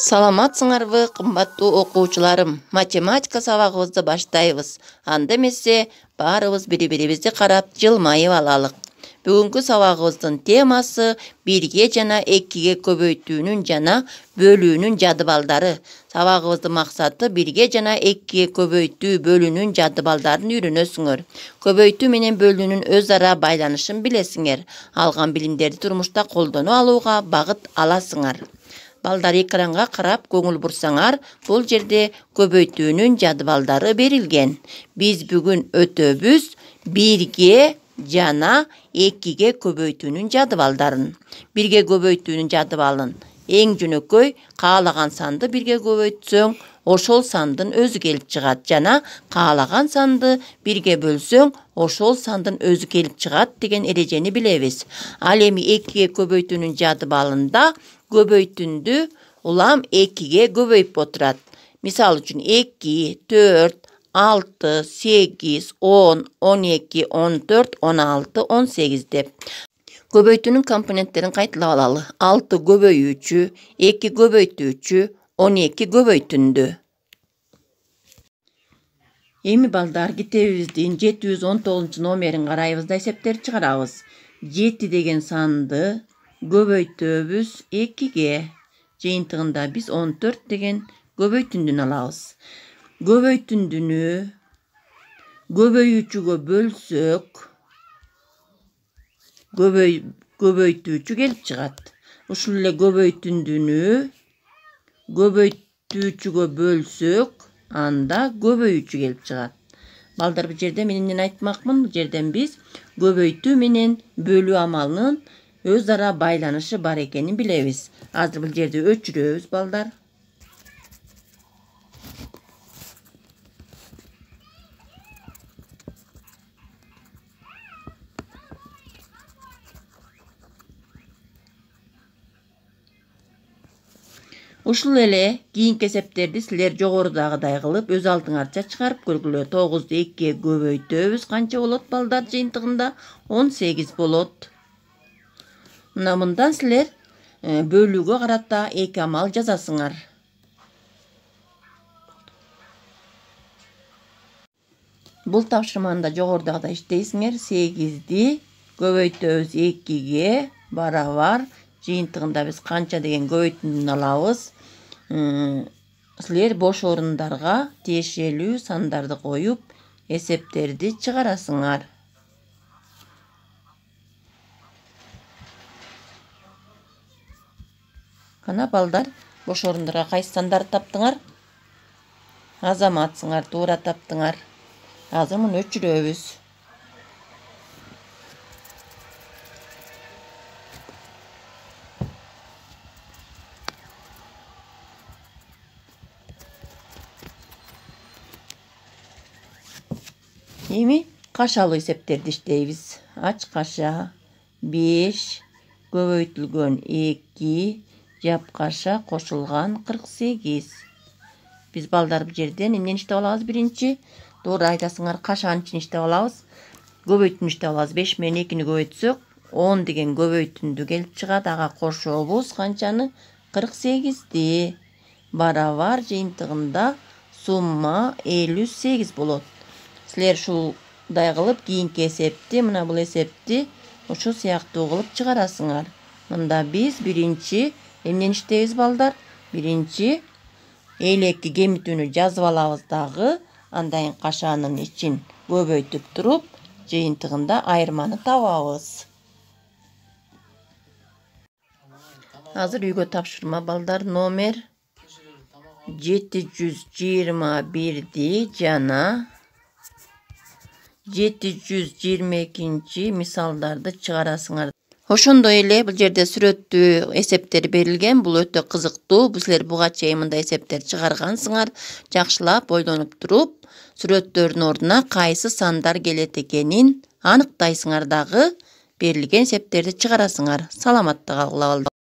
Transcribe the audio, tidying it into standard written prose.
Саламатсыңарбы, кымбаттуу окуучуларым. Математика сабагыбызды баштайбыз. Анда эмесе баарыбыз бири-бирибизди карап жылмайып алалык. Бүгүнкү сабагыбыздын темасы 1-ге жана 2-ге көбөйтүүнүн жана бөлүүнүн жадыбалдары. Сабагыбыздын максаты 1-ге жана 2-ге көбөйтүү, бөлүүнүн жадыбалдарын үйрөнөсүңөр. Көбөйтүү менен бөлүүнүн өз ара байланышын билесиңер. Алган билимдерди турмушта колдоно алууга багыт аласыңар. Балдар экранга карап көңүл бурсаңар, бул жерде көбөйтүүнүн жадыбалдары берилген. Биз бүгүн өтөбүз 1-ге жана 2-ге көбөйтүүнүн жадыбалдарын. 1-ге көбөйтүүнүн жадыбалын эң жөнөкөй каалаган санды 1-ге көбөйтсөң, ошол сандын өзү келип чыгат жана каалаган санды 1-ге бөлсөң, ошол сандын өзү келип чыгат деген эрежени билебиз. Ал эми 2-ге көбөйтүүнүн жадыбалында көбөйтүндү улам 2-ге көбөйүп отурат. Мисал үчүн 2, 4, 6, 8, 10, 12, 14, 16, 18 деп. Көбөйтүүнүн компоненттерин кайталап алалы. 6 көбөйүүчү, 2 көбөйтүүчү, 12 көбөйтүндү. Эми балдар китебибиздин 719 номерин карайбыз да эсептерди чыгарабыз. 7 деген санды көбөйтөбүз 2-ге. Жыйынтыгында биз 14 деген көбөйтүндүнү алабыз. Көбөйтүндүнү көбөйүүчүгө бөлсөк, көбөйтүүчү келип чыгат. Ушул эле көбөйтүндүнү көбөйтүүчүгө бөлсөк, анда көбөйүүчү келип чыгат. Балдар, бул жерде мен эмнени айтмакмын? Бул жерден биз көбөйтүү менен бөлүү амалынын өз ара байланышы бар экенин билебиз. Азыр бул жерде өчүрөбүз, балдар. Ушул эле кийинки эсептерди силер жогорудагыдай кылып өз алдыңарча чыгарып көргүлө. 9-ду 2-ге көбөйтөбүз. Канча болот, балдар? Жыйынтыгында 18 болот. Мына мындан силер бөлүүгө карата 2 амал жазасыңар. Бул тапшырманы да жогорудагыдай иштейсиңер. 8-ди көбөйтөбүз 2-ге барабар. Жыйынтыгында биз канча деген көбөйтүндүнү алабыз. Силер бош орундарга тиешелүү сандарды коюп, эсептерди чыгарасыңар. Кана балдар, бош орундарга кайсы сандарды таптыңар? Азаматсыңар, туура таптыңар. Азыр муну өчүрөбүз. Эми кашалуу эсептерди иштейбиз. Ач каша 5 көбөйтүлгөн 2 жап каша кошулган 48. Биз балдар бул жерден эмнени иштеп алабыз? Биринчи, туура айтасыңар, кашанын ичин иштеп алабыз. Көбөйтүүнү иштеп алабыз. 5 менен 2-ни көбөйтсөк, 10 деген көбөйтүндү келип чыгат. Ага кошобуз канчаны? 48-ди. Барабар жыйынтыгында сумма 58 болот. Силер ушулдай кылып кийинки эсепти, мына бул эсепти ушул сыяктуу кылып чыгарасыңар. Мында биз биринчи эмнени иштейбиз, балдар? Биринчи элекки кемитүүнү жазып алабыз дагы, андан кийин кашанын ичин көбөйтүп туруп, жыйынтыгында айырманы табабыз. Азыр үйгө тапшырма, балдар. Номер 721-ди жана 722 мисалдарды чыгарасыңар. Ошондой эле бул жерде сүрөттүү эсептер берилген. Бул өтө кызыктуу. Силер буга чейин мындай эсептер чыгаргансыңар. Жакшылап ойлонуп туруп, сүрөттөрдүн ордуна кайсы сандар келет экенин аныктайсыңар дагы. Берилген эсептерди чыгарасыңар. Саламатта калгыла балдар.